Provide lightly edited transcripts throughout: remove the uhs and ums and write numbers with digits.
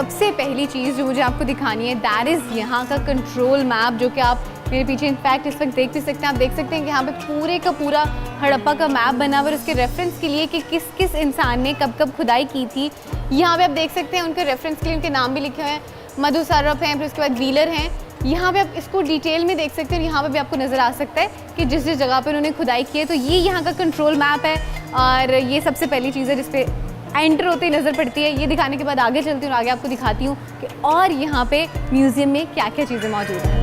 सबसे पहली चीज़ जो मुझे आपको दिखानी है दैट इज़ यहाँ का कंट्रोल मैप, जो कि आप मेरे पीछे इनफैक्ट इस वक्त देख भी सकते हैं। आप देख सकते हैं कि यहाँ पे पूरे का पूरा हड़प्पा का मैप बना हुआ है उसके रेफरेंस के लिए कि किस किस इंसान ने कब कब खुदाई की थी। यहाँ पे आप देख सकते हैं उनके रेफरेंस के लिए उनके नाम भी लिखे हुए हैं, मधु सारप हैं, फिर उसके बाद व्हीलर हैं। यहाँ पे आप इसको डिटेल में देख सकते हैं, यहाँ पे भी आपको नज़र आ सकता है कि जिस जिस जगह पे उन्होंने खुदाई की है। तो ये यहाँ का कंट्रोल मैप है और ये सबसे पहली चीज़ है जिस पे एंटर होते ही नज़र पड़ती है। ये दिखाने के बाद आगे चलती हूँ और आगे आपको दिखाती हूँ कि और यहाँ पे म्यूज़ियम में क्या क्या चीज़ें मौजूद हैं।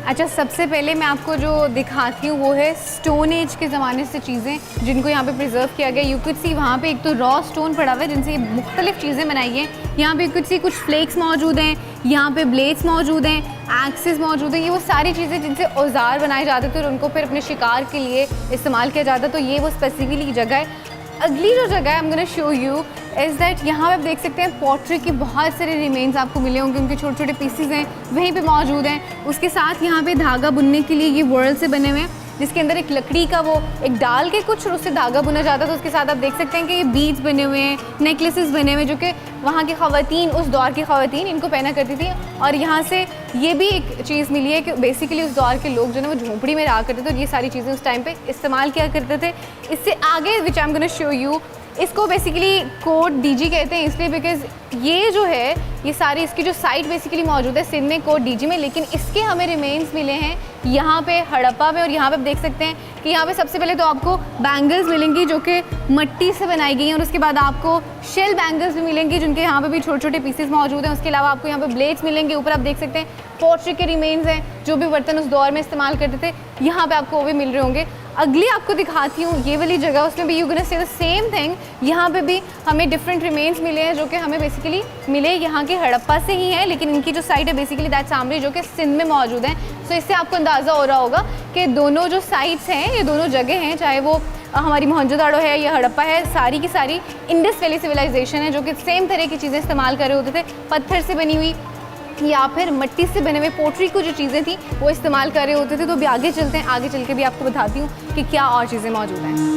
अच्छा, सबसे पहले मैं आपको जो दिखाती हूँ वो है स्टोन एज के ज़माने से चीज़ें जिनको यहाँ पे प्रिजर्व किया गया। यू कुड सी वहाँ पे एक तो रॉ स्टोन पड़ा हुआ है जिनसे ये मुख्तलिफ चीज़ें बनाई हैं। यहाँ पे यू कुड सी कुछ फ्लेक्स मौजूद हैं, यहाँ पे ब्लेड्स मौजूद हैं, एक्सेस मौजूद हैं। ये वो सारी चीज़ें जिनसे औजार बनाए जाते थे और उनको फिर अपने शिकार के लिए इस्तेमाल किया जाता। तो ये वो स्पेसिफिकली जगह है। अगली जो जगह है आई am gonna show you is that यहाँ पे आप देख सकते हैं पॉटरी की बहुत सारे रिमेन्स आपको मिले होंगे, उनके छोटे छोटे पीसीज हैं वहीं पे मौजूद हैं। उसके साथ यहाँ पे धागा बुनने के लिए ये वर्ल से बने हुए हैं जिसके अंदर एक लकड़ी का वो एक डाल के कुछ उससे धागा बुना जाता था। उसके साथ आप देख सकते हैं कि ये बीड्स बने हुए हैं, नेकलेसेस बने हुए जो कि वहाँ की ख़वातीन, उस दौर की ख़वातीन इनको पहना करती थी। और यहाँ से ये भी एक चीज़ मिली है कि बेसिकली उस दौर के लोग जो है वो झोंपड़ी में रहा करते थे और ये सारी चीज़ें उस टाइम पे इस्तेमाल किया करते थे। इससे आगे which I am gonna show you, इसको बेसिकली कोट डीजी कहते हैं इसलिए बिकॉज ये जो है ये सारी इसकी जो साइट बेसिकली मौजूद है सिंध में कोट डीजी में, लेकिन इसके हमें रिमेन्स मिले हैं यहाँ पे हड़प्पा में। और यहाँ पे आप देख सकते हैं कि यहाँ पे सबसे पहले तो आपको बैंगल्स मिलेंगी जो कि मट्टी से बनाई गई हैं और उसके बाद आपको शेल बैंगल्स भी मिलेंगी जिनके यहाँ पे भी छोटे छोटे पीसेस मौजूद हैं। उसके अलावा आपको यहाँ पे ब्लेड्स मिलेंगे। ऊपर आप देख सकते हैं पॉटरी के रिमेन्स हैं, जो भी बर्तन उस दौर में इस्तेमाल करते थे यहाँ पे आपको वो भी मिल रहे होंगे। अगली आपको दिखाती हूँ ये वाली जगह, उसमें भी you gonna say the same thing. यहाँ पे भी हमें डिफरेंट रिमेन्स मिले हैं जो कि हमें बेसिकली मिले यहाँ के हड़प्पा से ही हैं, लेकिन इनकी जो साइट है बेसिकली दैट सामरी जो कि सिंध में मौजूद है। सो इससे आपको अंदाज़ा हो रहा होगा कि दोनों जो साइट्स हैं ये दोनों जगह हैं, चाहे वो हमारी मोहनजोदाड़ो है या हड़प्पा है, सारी की सारी इंडस वैली सिविलाइजेशन है जो कि सेम तरह की चीज़ें इस्तेमाल कर रहे होते थे। पत्थर से बनी हुई या फिर मिट्टी से बने हुए पोट्री को जो चीज़ें थी वो इस्तेमाल कर रहे होते थे। तो अभी आगे चलते हैं, आगे चल के भी आपको बताती हूँ कि क्या और चीज़ें मौजूद हैं।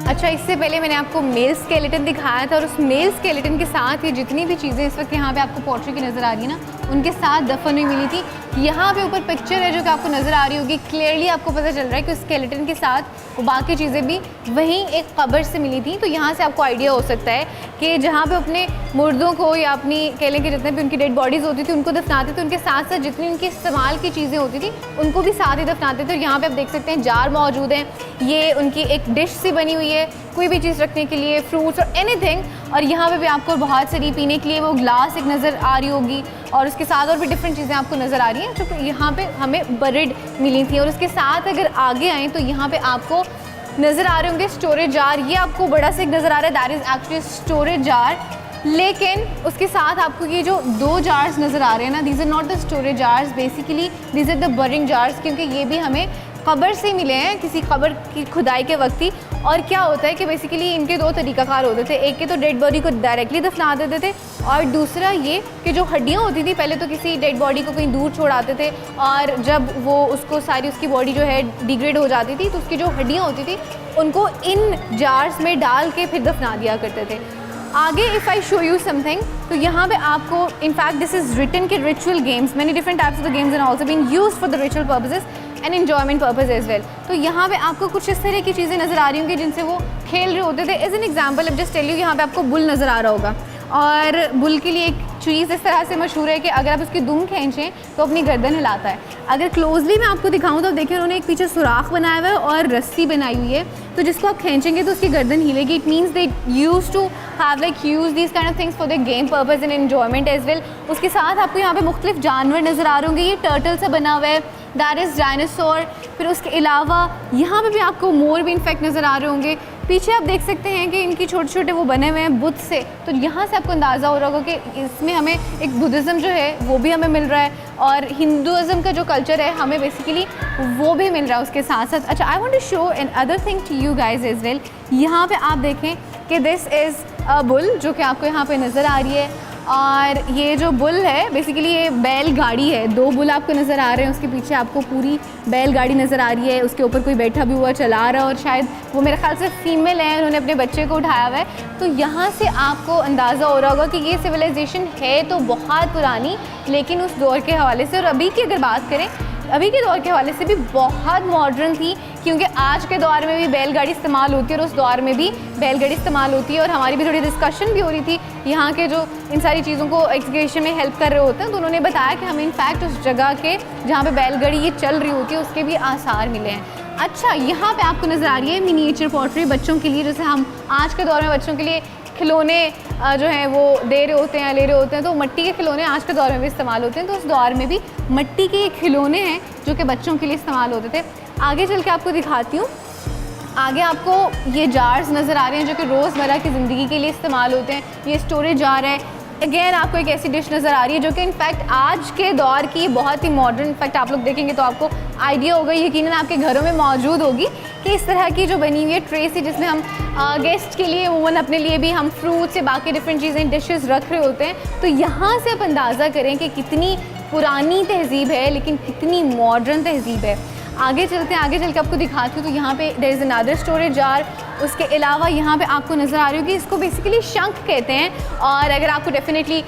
अच्छा, इससे पहले मैंने आपको मेल स्केलेटन दिखाया था और उस मेल स्केलेटन के साथ ये जितनी भी चीज़ें इस वक्त यहाँ पे आपको पोट्री की नज़र आ रही है ना, उनके साथ दफन हुई मिली थी। यहाँ पे ऊपर पिक्चर है जो कि आपको नज़र आ रही होगी, क्लियरली आपको पता चल रहा है कि उस स्केलेटन के साथ वो बाकी चीज़ें भी वहीं एक कब्र से मिली थी। तो यहाँ से आपको आइडिया हो सकता है कि जहाँ पे अपने मुर्दों को या अपनी कह लें कि जितने भी उनकी डेड बॉडीज़ होती थी उनको दफनाते थे, उनके साथ साथ जितनी उनके इस्तेमाल की चीज़ें होती थी उनको भी साथ ही दफनाते थे। और यहाँ पर आप देख सकते हैं जार मौजूद हैं, ये उनकी एक डिश सी बनी हुई है कोई भी चीज़ रखने के लिए, फ्रूट्स और एनीथिंग। और यहाँ पे भी आपको बहुत सारी पीने के लिए वो ग्लास एक नज़र आ रही होगी और उसके साथ और भी डिफरेंट चीज़ें आपको नज़र आ रही हैं जो कि यहाँ पे हमें बरिड मिली थी। और उसके साथ अगर आगे आएँ तो यहाँ पे आपको नज़र आ रहे होंगे स्टोरेज जार। ये आपको बड़ा सा एक नज़र आ रहा है, that is actually storage jar. लेकिन उसके साथ आपको ये जो दो जार्स नज़र आ रहे हैं ना, these are not the storage jars, basically these are the burring jars, क्योंकि ये भी हमें कब्र से मिले हैं किसी कब्र की खुदाई के वक्त ही। और क्या होता है कि बेसिकली इनके दो तरीक़ाकार होते थे, एक के तो डेड बॉडी को डायरेक्टली दफना देते थे और दूसरा ये कि जो हड्डियाँ होती थी पहले तो किसी डेड बॉडी को कहीं दूर छोड़ाते थे और जब वो उसको सारी उसकी बॉडी जो है डिग्रेड हो जाती थी तो उसकी जो हड्डियाँ होती थी उनको इन जार्स में डाल के फिर दफना दिया करते थे। आगे if I show you something तो यहाँ पे आपको इनफैक्ट दिस इज़ रिटन के ritual games, many different types of the games and also been used for the ritual purposes and enjoyment purpose as well. तो यहाँ पे आपको कुछ इस तरह की चीज़ें नज़र आ रही होंगी जिनसे वो खेल रहे होते थे। एज एन एग्जाम्पल अब जस्ट टेल यू, यहाँ पे आपको बुल नज़र आ रहा होगा और बुल के लिए एक चीज़ इस तरह से मशहूर है कि अगर आप उसकी दुम खींचें तो अपनी गर्दन हिलाता है। अगर क्लोजली मैं आपको दिखाऊं तो देखिए उन्होंने एक पीछे सुराख बनाया हुआ है और रस्सी बनाई हुई है, तो जिसको आप खींचेंगे तो उसकी गर्दन हिलेगी। It means they use to have like use these kind of things for the game purpose and enjoyment as well. उसके साथ आपको यहाँ पे मुख्तलिफ जानवर नज़र आ रहे होंगे। ये टर्टल से बना हुआ है, दैट इज़ डायनासोर। फिर उसके अलावा यहाँ पे भी आपको मोर भी इनफैक्ट नज़र आ रहे होंगे। पीछे आप देख सकते हैं कि इनकी छोटे छोटे वो बने हुए हैं बुद्ध से, तो यहाँ से आपको अंदाज़ा हो रहा होगा कि इसमें हमें एक बुद्धिज़्म जो है वो भी हमें मिल रहा है और हिंदुज़म का जो कल्चर है हमें बेसिकली वो भी मिल रहा है उसके साथ साथ। अच्छा, I want to show an other thing to you guys as well. यहाँ पे आप देखें कि दिस इज़ अ बुल जो कि आपको यहाँ पे नज़र आ रही है, और ये जो बुल है बेसिकली ये बैलगाड़ी है। 2 बुल आपको नज़र आ रहे हैं, उसके पीछे आपको पूरी बैलगाड़ी नज़र आ रही है, उसके ऊपर कोई बैठा भी हुआ चला रहा है और शायद वो मेरे ख्याल से फीमेल है, उन्होंने अपने बच्चे को उठाया हुआ है। तो यहाँ से आपको अंदाज़ा हो रहा होगा कि ये सिविलाइजेशन है तो बहुत पुरानी, लेकिन उस दौर के हवाले से और अभी की अगर बात करें अभी के दौर के हवाले से भी बहुत मॉडर्न थी, क्योंकि आज के दौर में भी बैलगाड़ी इस्तेमाल होती है और उस दौर में भी बैलगाड़ी इस्तेमाल होती है। और हमारी भी थोड़ी डिस्कशन भी हो रही थी यहाँ के जो इन सारी चीज़ों को एग्जीक्यूशन में हेल्प कर रहे होते हैं, तो उन्होंने बताया कि हमें इनफैक्ट उस जगह के जहाँ पे बैलगाड़ी ये चल रही होती है उसके भी आसार मिले हैं। अच्छा, यहाँ पे आपको नज़र आ रही है मिनिएचर पॉटरी बच्चों के लिए, जैसे हम आज के दौर में बच्चों के लिए खिलौने जो हैं वो दे रहे होते हैं, ले रहे होते हैं, तो मट्टी के खिलौने आज के दौर में भी इस्तेमाल होते हैं। तो उस दौर में भी मट्टी के खिलौने हैं जो कि बच्चों के लिए इस्तेमाल होते थे। आगे चल के आपको दिखाती हूँ। आगे आपको ये जार्स नज़र आ रहे हैं जो कि रोज़मर्रा की ज़िंदगी के लिए इस्तेमाल होते हैं। ये स्टोरेज जार है। अगेन आपको एक ऐसी डिश नज़र आ रही है जो कि इनफैक्ट आज के दौर की बहुत ही मॉडर्न, इनफैक्ट आप लोग देखेंगे तो आपको आइडिया होगा, यकीनन आपके घरों में मौजूद होगी कि इस तरह की जो बनी हुई है ट्रे सी, जिसमें हम गेस्ट के लिए अमूमन अपने लिए भी हम फ्रूट्स या बाकी डिफरेंट चीज़ें डिशेस रख रहे होते हैं। तो यहाँ से आप अंदाज़ा करें कि कितनी पुरानी तहज़ीब है लेकिन कितनी मॉडर्न तहज़ीब है। आगे चलते हैं, आगे चल के आपको दिखाती हूँ। तो यहाँ पे there is another storage jar. उसके अलावा यहाँ पे आपको नज़र आ रही होगी, इसको बेसिकली शंख कहते हैं। और अगर आपको डेफिनेटली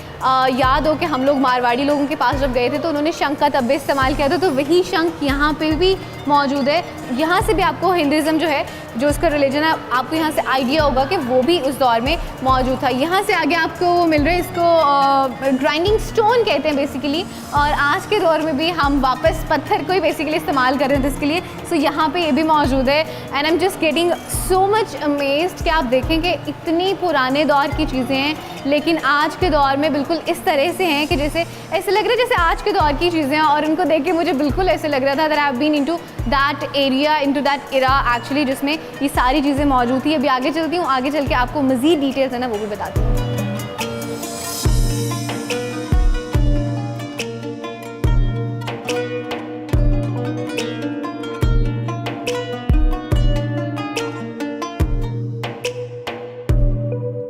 याद हो कि हम लोग मारवाड़ी लोगों के पास जब गए थे तो उन्होंने शंख का तब भी इस्तेमाल किया था, तो वही शंख यहाँ पे भी मौजूद है। यहाँ से भी आपको हिंदुज़म जो है, जो उसका रिलीजन है, आपको यहाँ से आइडिया होगा कि वो भी उस दौर में मौजूद था। यहाँ से आगे आपको मिल रहा है, इसको ग्राइंडिंग स्टोन कहते हैं बेसिकली, और आज के दौर में भी हम वापस पत्थर को ही बेसिकली इस्तेमाल कर रहे हैं इसके लिए। सो यहाँ पे ये भी मौजूद है and I am just getting so much amazed कि आप देखें कि इतनी पुराने दौर की चीज़ें हैं लेकिन आज के दौर में बिल्कुल इस तरह से हैं कि जैसे ऐसे लग रहा है जैसे आज के दौर की चीज़ें हैं, और उनको देख के मुझे बिल्कुल ऐसे लग रहा था that I have been into that area, into that era actually, जिसमें ये सारी चीज़ें मौजूद थी। अभी आगे चलती हूँ, आगे चल के आपको मज़ीद डिटेल्स है ना वो भी बताती हूँ।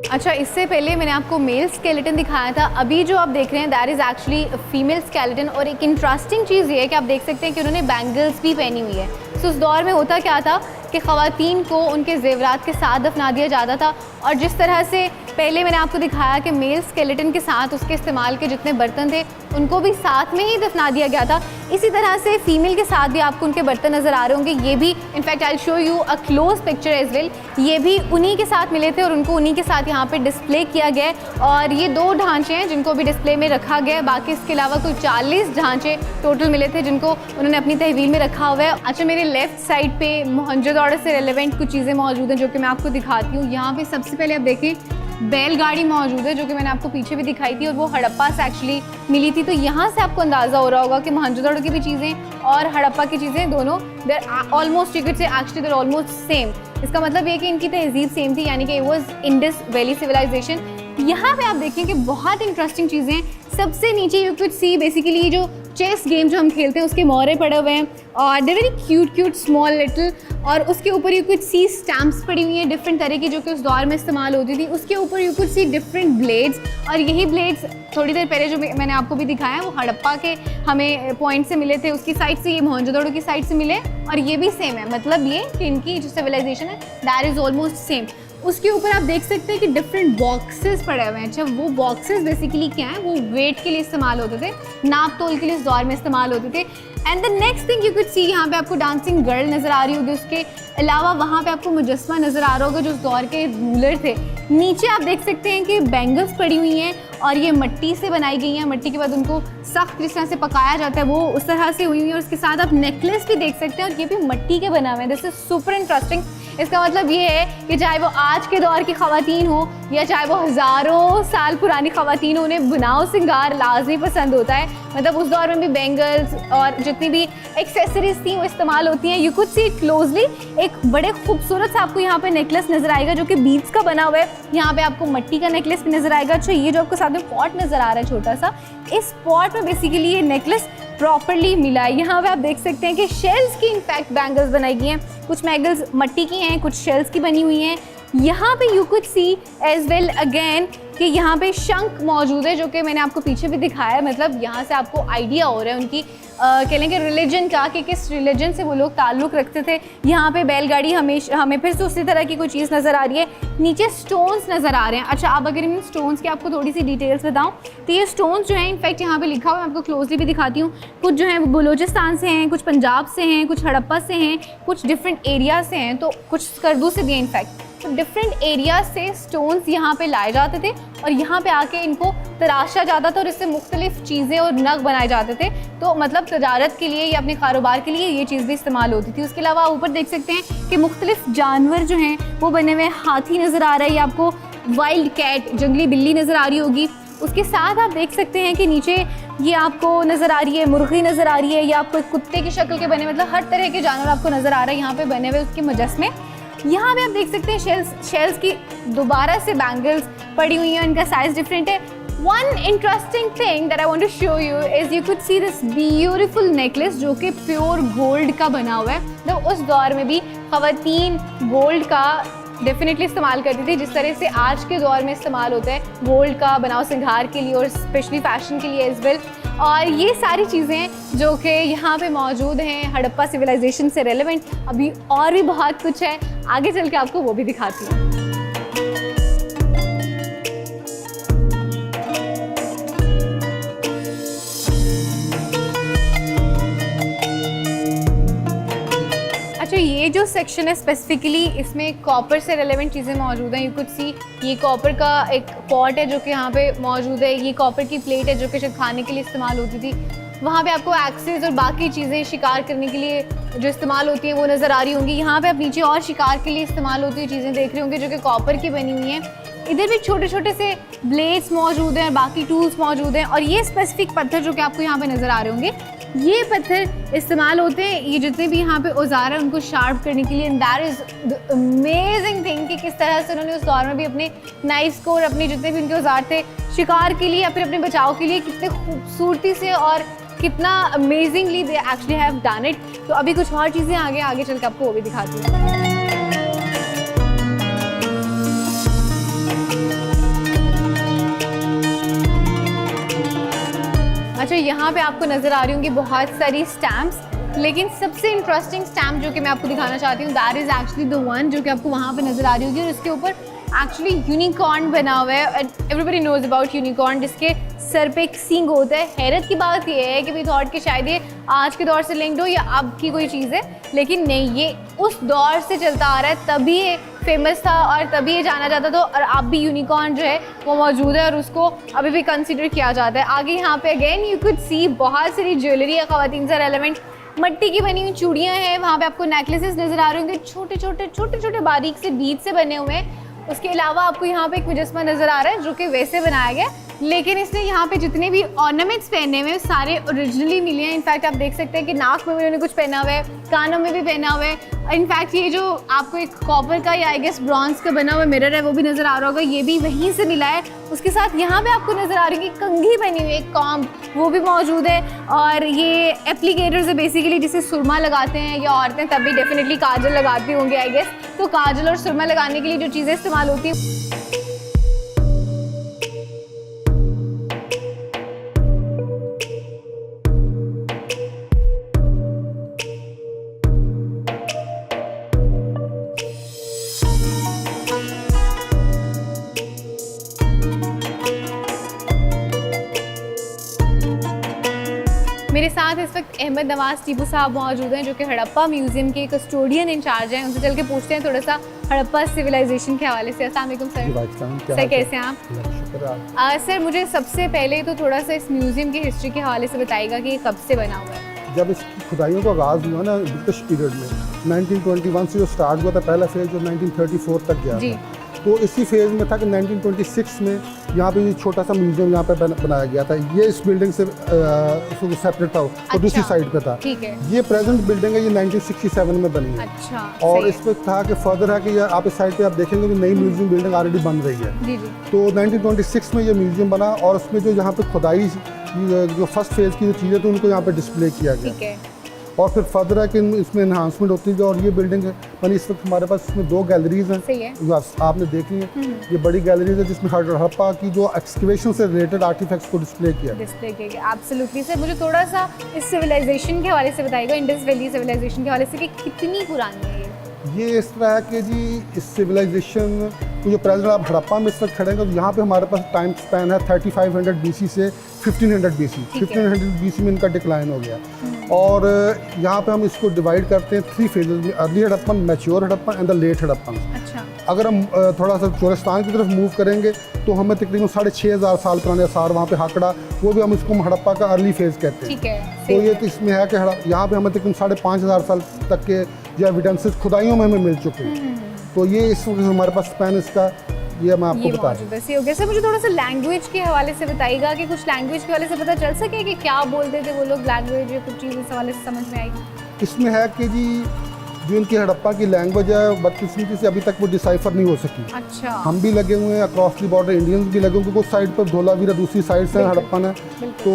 अच्छा, इससे पहले मैंने आपको मेल स्केलेटन दिखाया था। अभी जो आप देख रहे हैं that is actually female skeleton. और एक इंटरेस्टिंग चीज़ ये है कि आप देख सकते हैं कि उन्होंने बैंगल्स भी पहनी हुई है। तो उस दौर में होता क्या था कि ख़वातीन को उनके ज़ेवरात के साथ दफना दिया जाता था, और जिस तरह से पहले मैंने आपको दिखाया कि मेल स्केलेटन के साथ उसके इस्तेमाल के जितने बर्तन थे उनको भी साथ में ही दफना दिया गया था, इसी तरह से फ़ीमेल के साथ भी आपको उनके बर्तन नज़र आ रहे होंगे। ये भी in fact I will show you a close picture as well. ये भी उन्हीं के साथ मिले थे और उनको उन्हीं के साथ यहाँ पे डिस्प्ले किया गया है। और ये 2 ढांचे हैं जिनको भी डिस्प्ले में रखा गया है। बाकी इसके अलावा कोई 40 ढांचे टोटल मिले थे जिनको उन्होंने अपनी तहवील में रखा हुआ है। अच्छा, मेरे लेफ्ट साइड पे मोहनजोदड़ो से रेलिवेंट कुछ चीज़ें मौजूद हैं जो कि मैं आपको दिखाती हूँ। यहाँ पे सबसे पहले आप देखें बैलगाड़ी मौजूद है जो कि मैंने आपको पीछे भी दिखाई थी और वो हड़प्पा से एक्चुअली मिली थी। तो यहाँ से आपको अंदाज़ा हो रहा होगा कि मोहनजोदड़ो की भी चीज़ें और हड़प्पा की चीज़ें दोनों there almost, you could say actually there almost same. इसका मतलब ये कि इनकी तहजीब सेम थी, यानी कि it was Indus Valley Civilization. यहाँ पे आप देखें कि बहुत इंटरेस्टिंग चीज़ें। सबसे नीचे यू कुड सी बेसिकली जो चेस गेम जो हम खेलते हैं उसके मोहरे पड़े हुए हैं और they very cute cute small little, और उसके ऊपर यू कुड सी स्टैम्प्स पड़ी हुई हैं डिफरेंट तरह की जो कि उस दौर में इस्तेमाल होती थी। उसके ऊपर you could C different blades, और यही ब्लेड्स थोड़ी देर पहले जो मैंने आपको भी दिखाया वो हड़प्पा के हमें पॉइंट से मिले थे, उसकी साइड से, ये मोहनजोदड़ो की साइड से मिले, और ये भी सेम है। मतलब ये कि इनकी जो सिविलाइजेशन है दैट इज़ ऑलमोस्ट सेम। उसके ऊपर आप देख सकते हैं कि डिफरेंट बॉक्सेस पड़े हुए हैं। अच्छा, वो बॉक्सेस बेसिकली क्या हैं, वो वेट के लिए इस्तेमाल होते थे, नाप तोल के लिए इस दौर में इस्तेमाल होते थे। And the next thing you could सी, यहाँ पे आपको डांसिंग गर्ल नज़र आ रही होगी। उसके अलावा वहाँ पे आपको मुजस्मा नज़र आ रहा होगा जो उस दौर के रूलर थे। नीचे आप देख सकते हैं कि बैंगल्स पड़ी हुई हैं और ये मिट्टी से बनाई गई हैं। मिट्टी के बाद उनको सख्त जिस तरह से पकाया जाता है वो उस तरह से हुई हुई है, और उसके साथ आप नेकलेस भी देख सकते हैं और ये भी मिट्टी के बना हुए हैं। This is super interesting. इसका मतलब ये है कि चाहे वो आज के दौर की ख़वातीन हो या चाहे वो हज़ारों साल पुरानी ख़वातीन, उन्हें बुनाव सिंगार लाजमी पसंद होता है। मतलब उस दौर में भी बैंगल्स और जितनी भी एक्सेसरीज थी वो इस्तेमाल होती हैं। You could see it closely. एक बड़े खूबसूरत सा आपको यहाँ पे नेकलेस नजर आएगा जो कि बीड्स का बना हुआ है। यहाँ पे आपको मट्टी का नेकलेस भी नजर आएगा। अच्छा, ये जो आपको साथ में पॉट नजर आ रहा है छोटा सा, इस पॉट में बेसिकली ये नेकलेस प्रॉपरली मिला है। यहाँ पे आप देख सकते हैं कि शेल्स की इनफैक्ट बैंगल्स बनाई गई हैं। कुछ बैंगल्स मट्टी की हैं, कुछ शेल्स की बनी हुई हैं। यहाँ पे you could see as well again कि यहाँ पे शंख मौजूद है जो कि मैंने आपको पीछे भी दिखाया है। मतलब यहाँ से आपको आइडिया हो रहा है उनकी कह लेंगे रिलीजन का, कि किस रिलीजन से वो लोग ताल्लुक़ रखते थे। यहाँ पे बैलगाड़ी हमें फिर से उसी तरह की कोई चीज़ नज़र आ रही है। नीचे स्टोन्स नज़र आ रहे हैं। अच्छा, अब अगर इन स्टोन्स की आपको थोड़ी सी डिटेल्स बताऊँ तो ये स्टोन्स जो हैं इनफैक्ट यहाँ पे लिखा हुआ है, आपको क्लोजली भी दिखाती हूँ। कुछ जो है वो बलूचिस्तान से हैं, कुछ पंजाब से हैं, कुछ हड़प्पा से हैं, कुछ डिफरेंट एरिया से हैं, तो कुछ स्कर्दू से भी हैं इनफैक्ट। तो डिफरेंट एरियाज से स्टोन्स यहाँ पे लाए जाते थे और यहाँ पे आके इनको तराशा जाता था और इससे मुख्तलिफ चीज़ें और नग बनाए जाते थे। तो मतलब तजारत के लिए या अपने कारोबार के लिए ये चीज़ भी इस्तेमाल होती थी। उसके अलावा ऊपर देख सकते हैं कि मुख्तलिफ जानवर जो हैं वो बने हुए, हाथी नज़र आ रहा है, या आपको वाइल्ड कैट जंगली बिल्ली नज़र आ रही होगी। उसके साथ आप देख सकते हैं कि नीचे ये आपको नज़र आ रही है मुर्गी नज़र आ रही है, या आपको कुत्ते की शक्ल के बने, मतलब हर तरह के जानवर आपको नज़र आ रहा है यहाँ पे बने हुए उसके मुजस्मे। यहाँ पे आप देख सकते हैं शेल्स की दोबारा से बैंगल्स पड़ी हुई हैं, इनका साइज डिफरेंट है। One interesting thing that I want to show you is you could see this beautiful necklace जो कि प्योर गोल्ड का बना हुआ है। तो उस दौर में भी ख़वातीन गोल्ड का डेफिनेटली इस्तेमाल करती थी, जिस तरह से आज के दौर में इस्तेमाल होता है गोल्ड का बनाव सिंगार के लिए और स्पेशली फैशन के लिए एज वेल। और ये सारी चीज़ें जो कि यहाँ पे मौजूद हैं हड़प्पा सिविलाइजेशन से रेलेवेंट, अभी और भी बहुत कुछ है, आगे चल के आपको वो भी दिखाती हूँ। अच्छा, ये जो सेक्शन है स्पेसिफिकली इसमें कॉपर से रेलेवेंट चीज़ें मौजूद हैं। यू कुड सी ये कॉपर का एक पॉट है जो कि यहाँ पे मौजूद है। ये कॉपर की प्लेट है जो कि शायद खाने के लिए इस्तेमाल होती थी। वहाँ पे आपको एक्सेस और बाकी चीज़ें शिकार करने के लिए जो इस्तेमाल होती हैं वो नज़र आ रही होंगी। यहाँ पे आप नीचे और शिकार के लिए इस्तेमाल होती हुई चीज़ें देख रहे होंगे जो कि कॉपर की बनी हुई हैं। इधर भी छोटे छोटे से ब्लेड्स मौजूद हैं और बाकी टूल्स मौजूद हैं। और ये स्पेसिफिक पत्थर जो कि आपको यहाँ पे नज़र आ रहे होंगे, ये पत्थर इस्तेमाल होते हैं ये जितने भी यहाँ पे औजार हैं उनको शार्प करने के लिए। And that is the amazing thing कि किस तरह से उन्होंने उस दौर में भी अपने नाइफ्स को और अपने जितने भी उनके औजार थे शिकार के लिए या फिर अपने बचाव के लिए कितने खूबसूरती से और कितना amazingly they actually have done it. तो अभी कुछ और चीज़ें आगे चल के आपको वो भी दिखाती हूँ। अच्छा, यहाँ पे आपको नज़र आ रही होंगी बहुत सारी स्टैम्प्स, लेकिन सबसे इंटरेस्टिंग स्टैम्प जो कि मैं आपको दिखाना चाहती हूँ that is actually the one जो कि आपको वहाँ पे नज़र आ रही होगी और उसके ऊपर एक्चुअली यूनिकॉर्न बना हुआ है। एवरीबडी नोज अबाउट यूनिकॉर्न, जिसके सर पे एक सींग होता है। हैरत की बात ये है कि वी थॉट कि शायद ये आज के दौर से लिंक्ड हो या अब की कोई चीज़ है, लेकिन नहीं, ये उस दौर से चलता आ रहा है, तभी ये फेमस था और तभी ये जाना जाता था। और अब भी यूनिकॉर्न जो है वो मौजूद है और उसको अभी भी कंसिडर किया जाता है। आगे यहाँ पे अगेन यू कुड सी बहुत सारी ज्वेलरी है ख़वातीन से रेलेवेंट। मट्टी की बनी हुई चूड़ियाँ हैं, वहाँ पे आपको नेकलेसेस नज़र आ रहे होंगे छोटे छोटे बारीक से बीज से बने हुए हैं। उसके अलावा आपको यहाँ पे एक मुजस्मा नज़र आ रहा है जो कि वैसे बनाया गया, लेकिन इसने यहाँ पे जितने भी ऑर्नामेंट्स पहने हुए हैं सारे ओरिजिनली मिले हैं। इनफैक्ट आप देख सकते हैं कि नाक में भी उन्होंने कुछ पहना हुआ है, कानों में भी पहना हुआ है। इनफैक्ट ये जो आपको एक कॉपर का या आई गेस ब्रॉन्ज का बना हुआ मिरर है वो भी नज़र आ रहा होगा, ये भी वहीं से मिला है। उसके साथ यहाँ पे आपको नज़र आ रही है कि कंघी बनी हुई है, कॉम्ब, वो भी मौजूद है। और ये एप्लीकेटर्स है बेसिकली जिसे सुरमा लगाते हैं या औरतें तब भी डेफिनेटली काजल लगाती होंगी आई गेस, तो काजल और सुरमा लगाने के लिए जो चीज़ें इस्तेमाल होती हैं। मेरे साथ इस वक्त अहमद नवाज टीपू साहब मौजूद हैं जो कि हड़प्पा म्यूज़ियम के कस्टोडियन इंचार्ज हैं। उनसे चल के पूछते हैं थोड़ा सा हड़प्पा सिविलाइजेशन के हवाले से। अस्सलाम वालेकुम सर। सर कैसे हैं आप? सर मुझे सबसे पहले तो थोड़ा सा इस म्यूज़ियम की हिस्ट्री के हवाले से बताइएगा कि ये कब से बना हुआ है? जब इसकी खुदाइयों का आगाज़ हुआ ना ब्रिटिश पीरियड में, 1921 से जो स्टार्ट हुआ था पहला फेज़, जो 1934 तक गया जी। था। तो इसी फेज़ में था कि 1926 में यहाँ पे छोटा सा म्यूज़ियम यहाँ पे बनाया गया था। ये इस बिल्डिंग से सेपरेट था, और दूसरी साइड पे था। ठीक है। ये प्रेजेंट बिल्डिंग है, ये 1967 में बनी है। अच्छा, और सही इस पे था कि फर्दर है कि आप इस साइड पे आप देखेंगे कि नई म्यूज़ियम बिल्डिंग ऑलरेडी बन रही है। जी जी। तो 1926 में ये म्यूज़ियम बना, और उसमें जो यहाँ पे खुदाई जो फर्स्ट फेज़ की जो चीज़ें थी उनको यहाँ पे डिस्प्ले किया गया। ठीक है। और फिर फर्दर है कि इसमें इन्हांसमेंट होती है। और ये बिल्डिंग बनी, इस वक्त हमारे पास इसमें 2 गैलरीज हैं। सही है। जो आपने देखी है, ये बड़ी गैलरीज है जिसमें हड़प्पा की जो एक्सकेवेशन से रिलेटेड आर्टिफैक्ट्स को डिस्प्ले किया गया। एब्सोल्युटली सर, मुझे थोड़ा सा इस सिविलाइजेशन के हवाले से बताइएगा, इंडस वैली सिविलाइजेशन के हवाले से, कि कितनी पुरानी है ये इस तरह है कि जी इस सिविलाइजेशन जो प्रेजेंट आप हड़प्पा में इस वक्त खड़े हैं, तो यहाँ पे हमारे पास टाइम स्पैन है 3500 BC से 1500 BC। 1500 BC में इनका डिक्लाइन हो गया। और यहाँ पे हम इसको डिवाइड करते हैं 3 फेजेज में, early Harappan, mature Harappan and the late Harappan. अच्छा। अगर हम थोड़ा सा चोरिस्तान की तरफ मूव करेंगे तो हमें तकरीबन 6500 साल पुराने आसार वहाँ पे हाकड़ा, वो भी हम इसको हड़प्पा का अर्ली फेज़ कहते हैं। ठीक है। तो ये तो इसमें है कि यहाँ पे हमें तकरीबन 5500 साल तक के जो एविडेंसेस खुदाइयों में हमें मिल चुके हैं। तो ये इस वक्त हमारे पास स्पैन इसका ये मैं आपको बता दूँ। हो गया सर, मुझे थोड़ा सा लैंग्वेज के हवाले से बताइएगा कि कुछ लैंग्वेज के हवाले से पता चल सके कि क्या बोलते थे वो लोग, लैंग्वेज या कुछ चीज़ इस हवाले से समझ में आएगी? इसमें है कि जी जो इनकी हड़प्पा की लैंग्वेज है, बदकिस्मती से अभी तक वो डिसाइफर नहीं हो सकी। अच्छा। हम भी लगे हुए हैं, अक्रॉस दी बॉर्डर इंडियंस भी लगे हुए, क्योंकि उस साइड पर धोलावीरा दूसरी साइड से हड़प्पन है। तो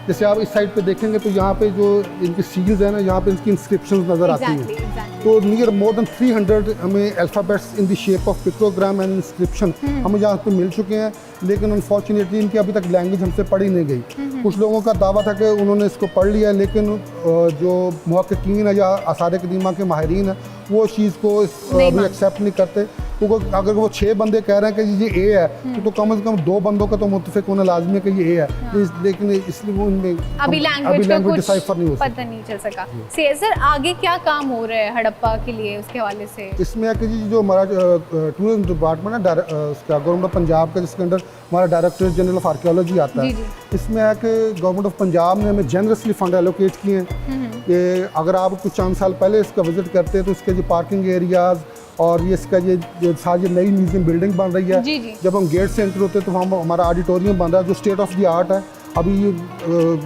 जैसे आप इस साइड पे देखेंगे तो यहाँ पे जो इनकी सील्स हैं ना, यहाँ पे इनकी इंस्क्रिप्शंस नज़र आती हैं। तो नियर मोर देन 300 हमें alphabets in the shape of pictogram and inscription हमें यहाँ पे मिल चुके हैं। लेकिन अनफॉर्चुनेटली इनकी अभी तक लैंग्वेज हमसे पढ़ी नहीं गई। कुछ लोगों का दावा था कि उन्होंने इसको पढ़ लिया, लेकिन जो मुहक्किकीन है या आसार कदीमा के माहिरीन हैं वो इस चीज़ को अभी एक्सेप्ट नहीं करते। क्योंकि अगर वो 6 बंदे कह रहे हैं कि ये ए है, तो कम से कम 2 बंदों का तो मुत्तफिक होना लाजमी है कि ये ए है। लेकिन इसलिए वो उनमें अभी लैंग्वेज का कुछ डिसाइफर नहीं हो सकता, पता नहीं चल सका। सर आगे क्या काम हो रहा है हड़प्पा के लिए, उसके हवाले से? इसमें है कि जी जो हमारा टूरिज्म डिपार्टमेंट है उसका गवर्नमेंट ऑफ पंजाब का, जिसके अंदर हमारा डायरेक्टर जनरल ऑफ आर्कियोलॉजी आता है। इसमें है कि गवर्नमेंट ऑफ पंजाब ने हमें जनरसली फंड एलोकेट किए हैं कि अगर आप कुछ चंद साल पहले इसका विजिट करते हैं तो इसके जो पार्किंग एरियाज़ और ये इसका ये सारी नई म्यूजियम बिल्डिंग बन रही है। जी जी। जब हम गेट से एंटर होते हैं तो वहाँ हमारा ऑडिटोरियम बन रहा है जो स्टेट ऑफ द आर्ट है। अभी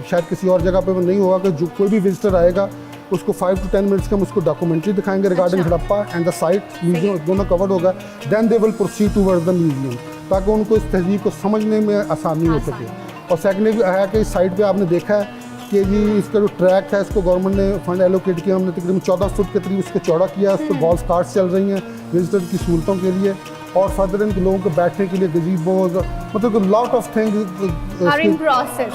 शायद किसी और जगह पे नहीं होगा कि जो कोई भी विजिटर आएगा उसको 5 to 10 मिनट्स के हम उसको डॉक्यूमेंट्री दिखाएंगे regarding Harappa and the site museum, दोनों कवर्ड होगा। Then they will proceed towards the museum, ताकि उनको इस तहजीब को समझने में आसानी हो सके। और सेकेंडली है कि इस साइड पे आपने देखा है कि जी इसका जो ट्रैक है इसको गवर्नमेंट ने फंड एलोकेट किया। हमने तकरीबन 14 फुट के करीब इसको चौड़ा किया। उस पर गोल्फ कार्ट्स चल रही हैं विजिटर की सहूलतों के लिए, और फर्दर इन लोगों को बैठने के लिए गज़ीबोज़, मतलब lot of things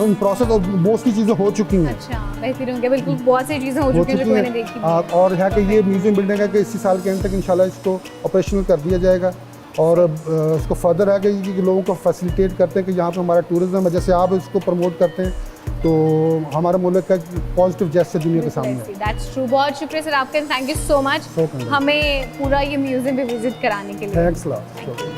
in process और मोस्टली चीज़ें हो चुकी हैं। अच्छा, बेहतर होंगे, बिल्कुल बहुत सी चीज़ें हो चुकी हैं जो मैंने देखी। और है कि ये म्यूजियम बिल्डिंग है कि इसी साल के एंड तक इंशाल्लाह इसको ऑपरेशनल कर दिया जाएगा। और इसको फर्दर है कि लोगों को फैसिलिटेट करते हैं कि यहाँ पे हमारा टूरिज़्म है, जैसे आप इसको प्रमोट करते हैं तो हमारा मुल्क का पॉजिटिव जैसे दुनिया के सामने है। That's true. बहुत शुक्रिया सर आपका, थैंक यू सो मच हमें पूरा ये म्यूजियम भी विजिट कराने के लिए। Thanks lot.